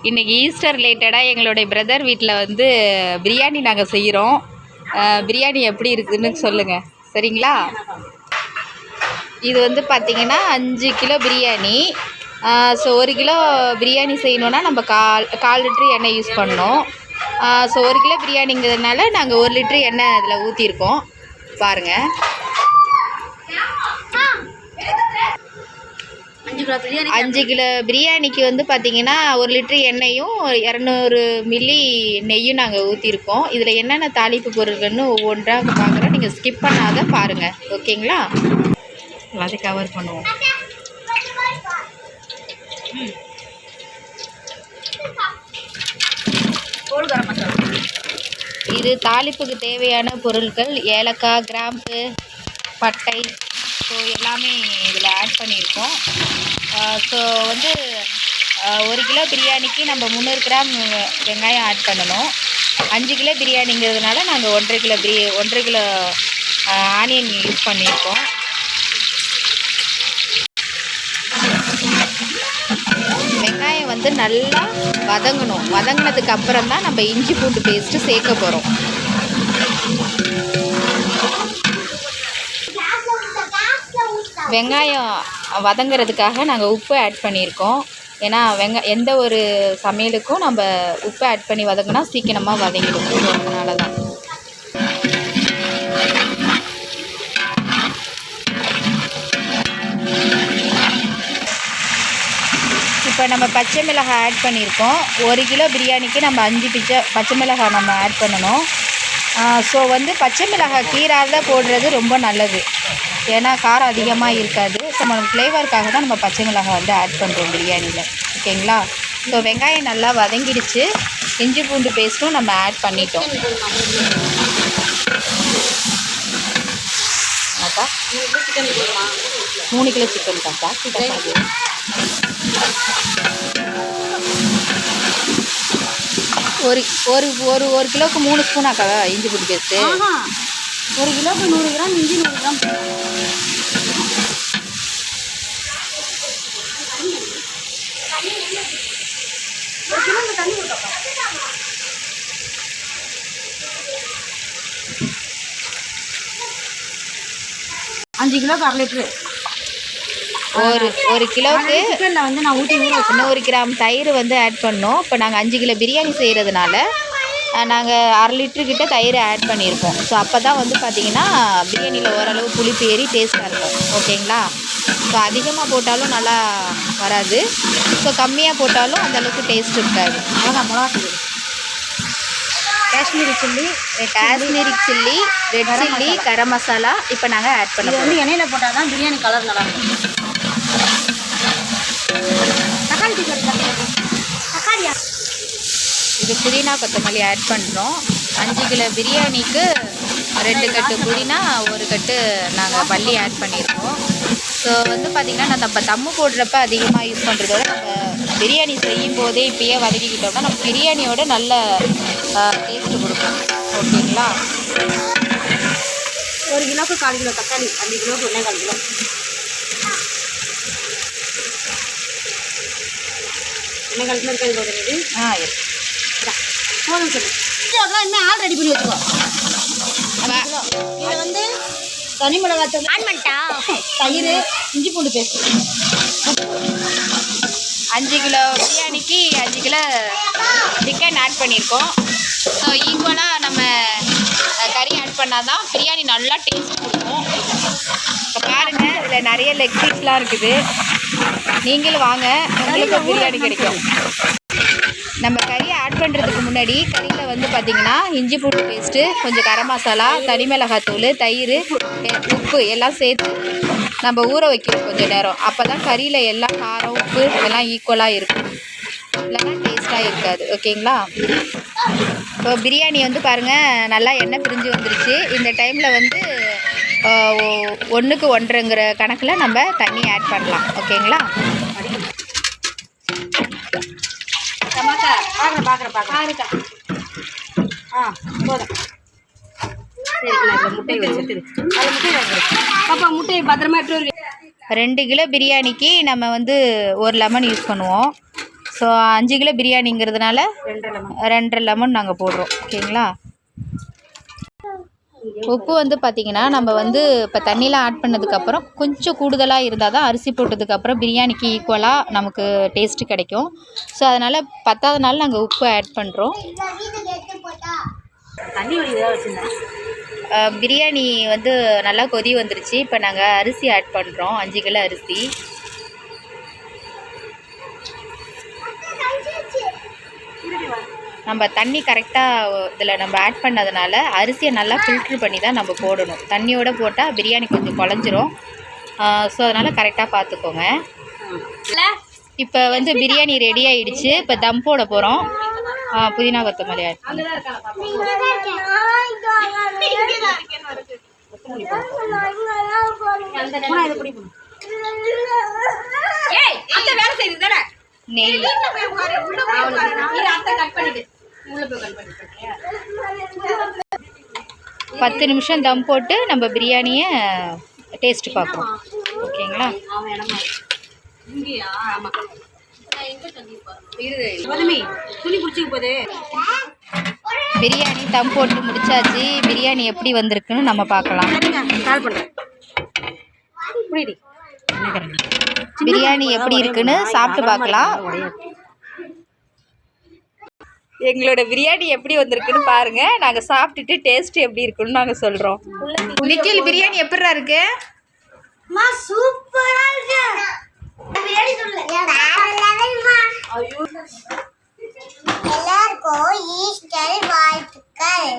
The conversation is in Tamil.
இன்றைக்கி ஈஸ்டர் ரிலேட்டடாக எங்களுடைய பிரதர் வீட்டில் வந்து பிரியாணி நாங்கள் செய்கிறோம். பிரியாணி எப்படி இருக்குதுன்னு சொல்லுங்கள், சரிங்களா? இது வந்து பார்த்திங்கன்னா 5 kilo biryani. So 1 kilo biryani செய்யணுன்னா நம்ம கால் லிட்ரு எண்ணெய் யூஸ் பண்ணோம். ஸோ 1 கிலோ பிரியாணிங்கிறதுனால நாங்கள் 1 லிட்ரு எண்ணெய் அதில் ஊற்றிருக்கோம். பாருங்கள், 5 கிலோ பிரியாணிக்கு வந்து பார்த்திங்கன்னா 1 லிட்ரு எண்ணெயும் 200 மில்லி நெய்யும் நாங்கள் ஊற்றிருக்கோம். இதில் என்னென்ன தாளிப்பு பொருட்கள்னு ஒவ்வொன்றாக பார்க்குறோம். நீங்கள் ஸ்கிப் பண்ணாத பாருங்கள், ஓகேங்களா? எல்லாத்தையும் கவர் பண்ணுவோம். இது தாளிப்புக்கு தேவையான பொருட்கள் ஏலக்காய், கிராம்பு, பட்டை, ஸோ எல்லாமே இதில் ஆட் பண்ணியிருக்கோம். ஸோ வந்து 1 கிலோ பிரியாணிக்கு நம்ம 300 கிராம் வெங்காயம் ஆட் பண்ணணும். 5 கிலோ பிரியாணிங்கிறதுனால நாங்கள் 1,5 கிலோ ஆனியன் யூஸ் பண்ணியிருக்கோம். வெங்காயம் வந்து நல்லா வதங்கணும். வதங்கினதுக்கு அப்புறம் தான் நம்ம இஞ்சி பூண்டு பேஸ்ட்டு சேர்க்க போகிறோம். வெங்காயம் வதங்கிறதுக்காக நாங்கள் உப்பு ஆட் பண்ணியிருக்கோம். ஏன்னா எந்த ஒரு சமையலுக்கும் நம்ம உப்பு ஆட் பண்ணி வதங்கினா சீக்கிரமாக வதங்கிடும். அதனால தான். இப்போ நம்ம பச்சை மிளகாய் ஆட் பண்ணியிருக்கோம். 1 கிலோ பிரியாணிக்கு நம்ம 5 பச்சை மிளகாய் நம்ம ஆட் பண்ணணும். ஸோ வந்து பச்சை மிளகாய் கீராத போடுறது ரொம்ப நல்லது. ஏன்னா காரம் அதிகமாக இருக்காது. ஸோ நம்ம ஃப்ளேவருக்காக தான் நம்ம பச்சை மிளகாய் வந்து ஆட் பண்ணுறோம் பிரியாணியில், ஓகேங்களா? ஸோ வெங்காயம் நல்லா வதங்கிடுச்சு. இஞ்சி பூண்டு பேஸ்ட்டும் நம்ம ஆட் பண்ணிட்டோம். அக்கா 3 கிலோ சிக்கன் தாக்கா. ஒரு கிலோவுக்கு 3 ஸ்பூனாக்கா இஞ்சி பூண்டு பேஸ்ட்டு? 1 கிலோவுக்கு 100 கிராம் இஞ்சி, 100 கிராம் 5 கிலோவுக்கு 1/2 லிட்ரு. ஒரு கிலோவுக்கு சிக்கனில் வந்து நான் ஊற்றி 100 கிராம் தயிர் வந்து ஆட் பண்ணோம். இப்போ நாங்கள் 5 கிலோ பிரியாணி செய்கிறதுனால நாங்கள் 1/2 லிட்ரு கிட்ட தயிர் ஆட் பண்ணியிருக்கோம். ஸோ அப்போ தான் வந்து பார்த்திங்கன்னா பிரியாணியில் ஓரளவு புளிப்பு ஏறி டேஸ்ட்டாக இருக்கும், ஓகேங்களா? ஸோ அதிகமாக போட்டாலும் நல்லா வராது. ஸோ கம்மியாக போட்டாலும் அந்தளவுக்கு டேஸ்ட் இருக்காது. மிளகாத்தூள், Kashmiri chilli, red chilli, garam masala இப்போ நாங்கள் ஆட் பண்ண போகிறோம். வந்து எண்ணெயில் போட்டால் தான் பிரியாணி கலர் நல்லாயிருக்கும். தக்காளியா இது புதினா கொத்தமல்லி ஆட் பண்ணுறோம். 5 கிலோ பிரியாணிக்கு 2 கட்டு புதினா, 1 கட்டு நாங்கள் மல்லி ஆட் பண்ணியிருக்கோம். ஸோ வந்து பார்த்திங்கன்னா நம்ம தம்மு போடுறப்ப அதிகமாக யூஸ் பண்ணுறதோட நம்ம பிரியாணி செய்யும் போதே இப்பயே வதக்கிக்கிட்டோம்னா நம்ம பிரியாணியோட நல்ல டேஸ்ட்டு கொடுக்கும், ஓகேங்களா? 1 கிலோவுக்கு 1/4 கிலோ தக்காளி, 5 கிலோவுக்கு 1,4 கிலோ. எண்ணெய் கிலோ இருக்காது போடுறது. போதும் சொல்லு. அதெல்லாம் இன்னும் ஆள் ரெடி பண்ணி வச்சுக்கோ. 5 கிலோ இதில் வந்து தனி மிளகாத்தூள் ஆட் பண்ணிட்டா, தயிர், இஞ்சி பூண்டு பேஸ்ட். 5 கிலோ பிரியாணிக்கு 5 கிலோ சிக்கன் ஆட் பண்ணியிருக்கோம். ஸோ ஈக்குவலாக நம்ம கறி ஆட் பண்ணால் தான் பிரியாணி நல்லா டேஸ்ட் கொடுக்கும். இப்போ பாருங்கள், இதில் நிறைய லெக் பீஸ்லாம் இருக்குது. நீங்களும் வாங்க, உங்களுக்கு பிரியாணி கிடைக்கும். நம்ம கறியை ஆட் பண்ணுறதுக்கு முன்னாடி கறியில் வந்து பார்த்திங்கன்னா இஞ்சி பூண்டு பேஸ்ட்டு, கொஞ்சம் கரம் மசாலா, தனி மிளகாத்தூள், தயிர், உப்பு எல்லாம் சேர்த்து நம்ம ஊற வைக்கணும் கொஞ்சம் நேரம். அப்போ தான் கறியில் எல்லாம் காரம், உப்பு எல்லாம் ஈக்குவலாக இருக்கும். இல்லைன்னா டேஸ்ட்டாக இருக்காது, ஓகேங்களா? இப்போ பிரியாணி வந்து பாருங்கள் நல்லா எண்ணெய் பிரிஞ்சு வந்துருச்சு. இந்த டைமில் வந்து 1க்கு 1.5ங்கிற கணக்கில் நம்ம தண்ணி ஆட் பண்ணலாம், ஓகேங்களா? பாருக்கா போதும். சரி, நான் முட்டையை வச்சுட்டு அதில் முட்டை பாப்பா முட்டையை பத்திரமா எடுத்து. 2 கிலோ பிரியாணிக்கு நம்ம வந்து 1 லெமன் யூஸ் பண்ணுவோம். ஸோ 5 கிலோ பிரியாணிங்கிறதுனால 2.5 லெமன் நாங்கள் போடுறோம். ஓகேங்களா. உப்பு வந்து பார்த்திங்கன்னா நம்ம வந்து இப்போ தண்ணியில் ஆட் பண்ணதுக்கப்புறம் கொஞ்சம் கூடுதலாக இருந்தால் தான் அரிசி போட்டதுக்கப்புறம் பிரியாணிக்கு ஈக்குவலாக நமக்கு டேஸ்ட்டு கிடைக்கும். ஸோ அதனால் 10வது நாள் நாங்கள் உப்பு ஆட் பண்ணுறோம். பிரியாணி வந்து நல்லா கொதி வந்துருச்சு. இப்போ நாங்கள் அரிசி ஆட் பண்ணுறோம். 5 கிலோ அரிசி. நம்ம தண்ணி கரெக்டாக இதில் நம்ம ஆட் பண்ணதுனால அரிசியை நல்லா ஃபில்ட்ரு பண்ணி தான் நம்ம போடணும். தண்ணியோடு போட்டால் பிரியாணி கொஞ்சம் குழஞ்சிரும். ஸோ அதனால் கரெக்டாக பார்த்துக்கோங்க. இப்போ வந்து பிரியாணி ரெடி ஆகிடுச்சு. இப்போ தம் போட போகிறோம். புதினா கொத்தமல்லி ஆட் பண்ணி நெய் 10 நிமிஷம் தம் போட்டு நம்ம பிரியாணியை டேஸ்ட்டு பார்ப்போம். ஓகேங்களா. பிரியாணி தம் போட்டு முடிச்சாச்சு. பிரியாணி எப்படி வந்திருக்குன்னு நம்ம பார்க்கலாம். பிரியாணி எப்படி இருக்குன்னு சாப்பிட்டு பார்க்கலாம். எங்களோட பிரியாணி எப்படி வந்திருக்குன்னு பாருங்க. நாங்கள் சாப்பிட்டுட்டு டேஸ்ட் எப்படி இருக்குன்னு நாங்கள் சொல்கிறோம். நிக்கில் பிரியாணி எப்படிடா இருக்கு? சூப்பரா இருக்கு. பிரியாணி சொல்லு. எல்லாருக்கும் ஈஸ்டர் வாழ்த்துக்கள்.